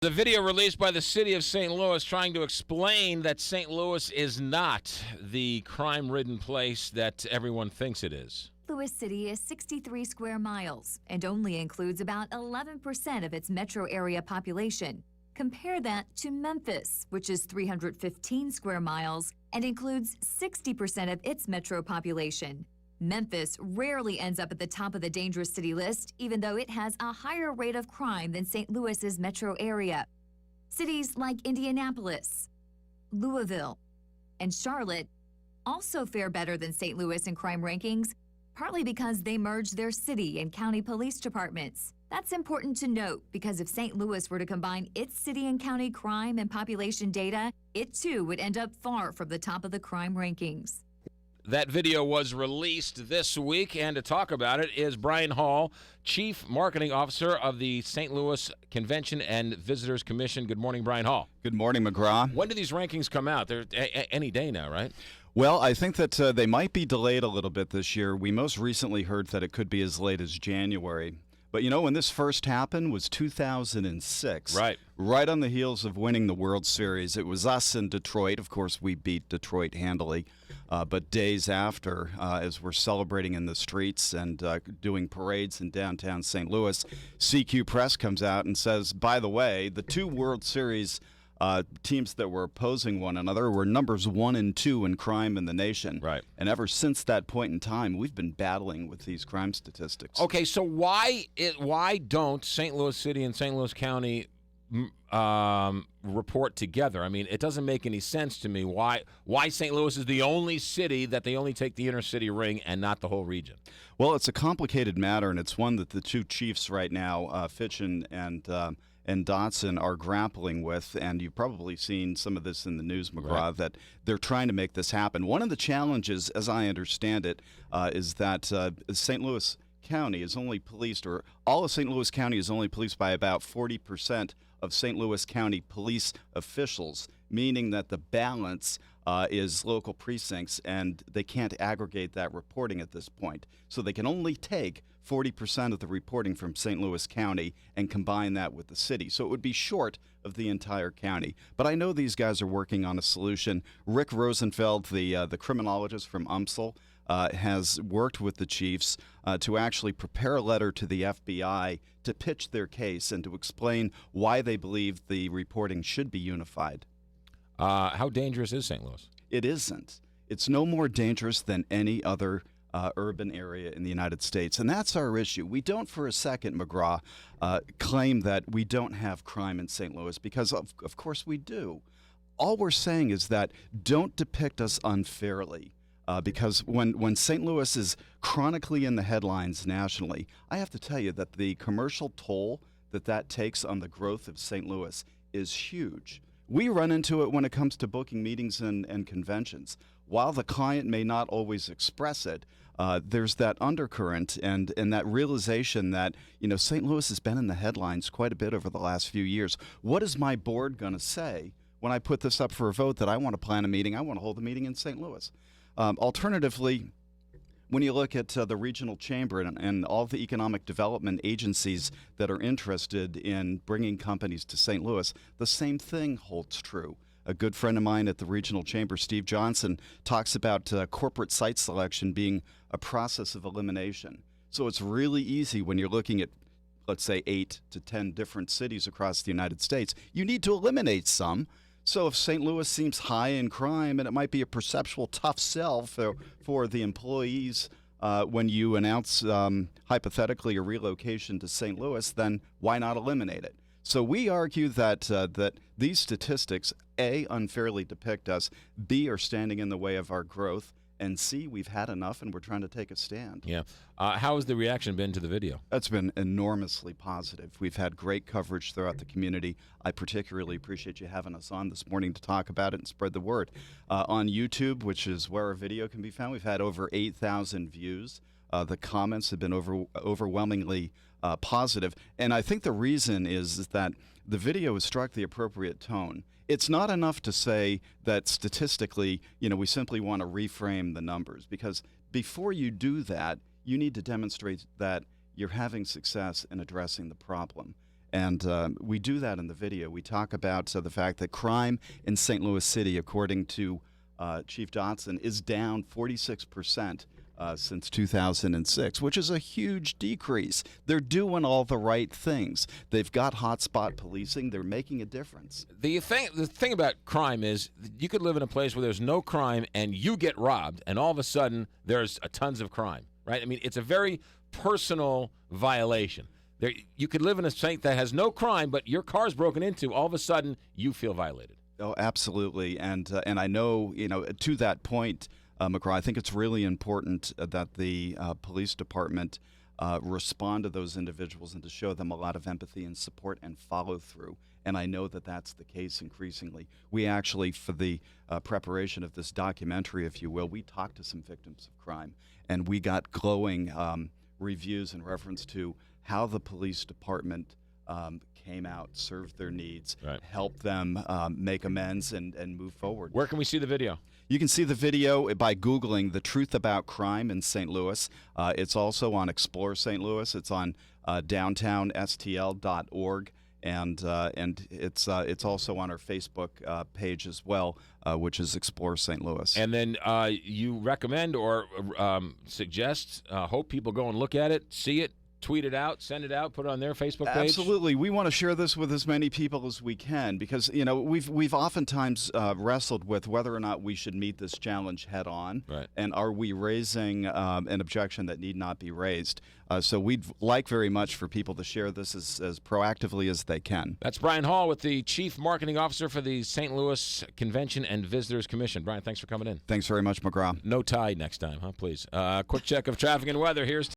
The video released by the city of St. Louis trying to explain that St. Louis is not the crime-ridden place that everyone thinks it is. Louis City is 63 square miles and only includes about 11% of its metro area population. Compare that to Memphis, which is 315 square miles and includes 60% of its metro population. Memphis rarely ends up at the top of the dangerous city list, even though it has a higher rate of crime than St. Louis's metro area. Cities like Indianapolis, Louisville, and Charlotte also fare better than St. Louis in crime rankings, partly because they merged their city and county police departments. That's important to note because if St. Louis were to combine its city and county crime and population data, it too would end up far from the top of the crime rankings. That video was released this week, and to talk about it is Brian Hall, Chief Marketing Officer of the St. Louis Convention and Visitors Commission. Good morning, Brian Hall. Good morning, McGraw. When do these rankings come out? They're any day now, right? Well, I think that they might be delayed a little bit this year. We most recently heard that it could be as late as January. But, you know, when this first happened was 2006. Right on the heels of winning the World Series. It was us in Detroit. Of course, we beat Detroit handily. But days after, as we're celebrating in the streets and doing parades in downtown St. Louis, CQ Press comes out and says, by the way, the two World Series teams that were opposing one another were numbers 1 and 2 in crime in the nation. Right. And ever since that point in time, we've been battling with these crime statistics. Okay, so why don't St. Louis City and St. Louis County report together? I mean, it doesn't make any sense to me why St. Louis is the only city that they only take the inner city ring and not the whole region. Well, it's a complicated matter, and it's one that the two chiefs right now, Fitch and Dotson, are grappling with, and you've probably seen some of this in the news, McGraw, right, that they're trying to make this happen. One of the challenges, as I understand it, is that St. Louis County is only policed, or all of St. Louis County is only policed by about 40% of St. Louis County police officials, meaning that the balance is local precincts, and they can't aggregate that reporting at this point. So they can only take 40% of the reporting from St. Louis County and combine that with the city. So it would be short of the entire county. But I know these guys are working on a solution. Rick Rosenfeld, the criminologist from UMSL, has worked with the chiefs to actually prepare a letter to the FBI to pitch their case and to explain why they believe the reporting should be unified. How dangerous is St. Louis? It isn't. It's no more dangerous than any other urban area in the United States. And that's our issue. We don't for a second, McGraw, claim that we don't have crime in St. Louis, because of course we do. All we're saying is that don't depict us unfairly. Because when St. Louis is chronically in the headlines nationally, I have to tell you that the commercial toll that takes on the growth of St. Louis is huge. We run into it when it comes to booking meetings and conventions. While the client may not always express it, there's that undercurrent and that realization that, you know, St. Louis has been in the headlines quite a bit over the last few years. What is my board going to say when I put this up for a vote that I want to plan a meeting, I want to hold a meeting in St. Louis? Alternatively, when you look at the regional chamber and all the economic development agencies that are interested in bringing companies to St. Louis, the same thing holds true. A good friend of mine at the regional chamber, Steve Johnson, talks about corporate site selection being a process of elimination. So it's really easy when you're looking at, let's say, 8 to 10 different cities across the United States. You need to eliminate some. So if St. Louis seems high in crime, and it might be a perceptual tough sell for the employees when you announce hypothetically a relocation to St. Louis, then why not eliminate it? So we argue that that these statistics, A, unfairly depict us, B, are standing in the way of our growth, and C, we've had enough and we're trying to take a stand. Yeah. How has the reaction been to the video? That's been enormously positive. We've had great coverage throughout the community. I particularly appreciate you having us on this morning to talk about it and spread the word. On YouTube, which is where our video can be found, we've had over 8,000 views. The comments have been overwhelmingly positive. And I think the reason is that the video has struck the appropriate tone. It's not enough to say that statistically, we simply want to reframe the numbers, because before you do that, you need to demonstrate that you're having success in addressing the problem. And we do that in the video. We talk about the fact that crime in St. Louis City, according to Chief Dotson, is down 46% since 2006, which is a huge decrease. They're doing all the right things. They've got hotspot policing. They're making a difference. The thing about crime is you could live in a place where there's no crime and you get robbed, and all of a sudden there's tons of crime, right? I mean, it's a very personal violation. You could live in a state that has no crime, but your car's broken into. All of a sudden, you feel violated. Oh, absolutely. And I know, to that point, McGraw, I think it's really important that the police department respond to those individuals and to show them a lot of empathy and support and follow through. And I know that that's the case increasingly. We actually, for the preparation of this documentary, if you will, we talked to some victims of crime, and we got glowing reviews in reference to how the police department came out, served their needs, right, helped them make amends and move forward. Where can we see the video? You can see the video by Googling The Truth About Crime in St. Louis. It's also on Explore St. Louis. It's on downtownstl.org. And it's also on our Facebook page as well, which is Explore St. Louis. And then you recommend or suggest, hope people go and look at it, see it, tweet it out, send it out, put it on their Facebook page? Absolutely. We want to share this with as many people as we can because, we've oftentimes wrestled with whether or not we should meet this challenge head on. Right. And are we raising an objection that need not be raised? So we'd like very much for people to share this as proactively as they can. That's Brian Hall with the Chief Marketing Officer for the St. Louis Convention and Visitors Commission. Brian, thanks for coming in. Thanks very much, McGraw. No tie next time, huh, please? Quick check of traffic and weather. Here's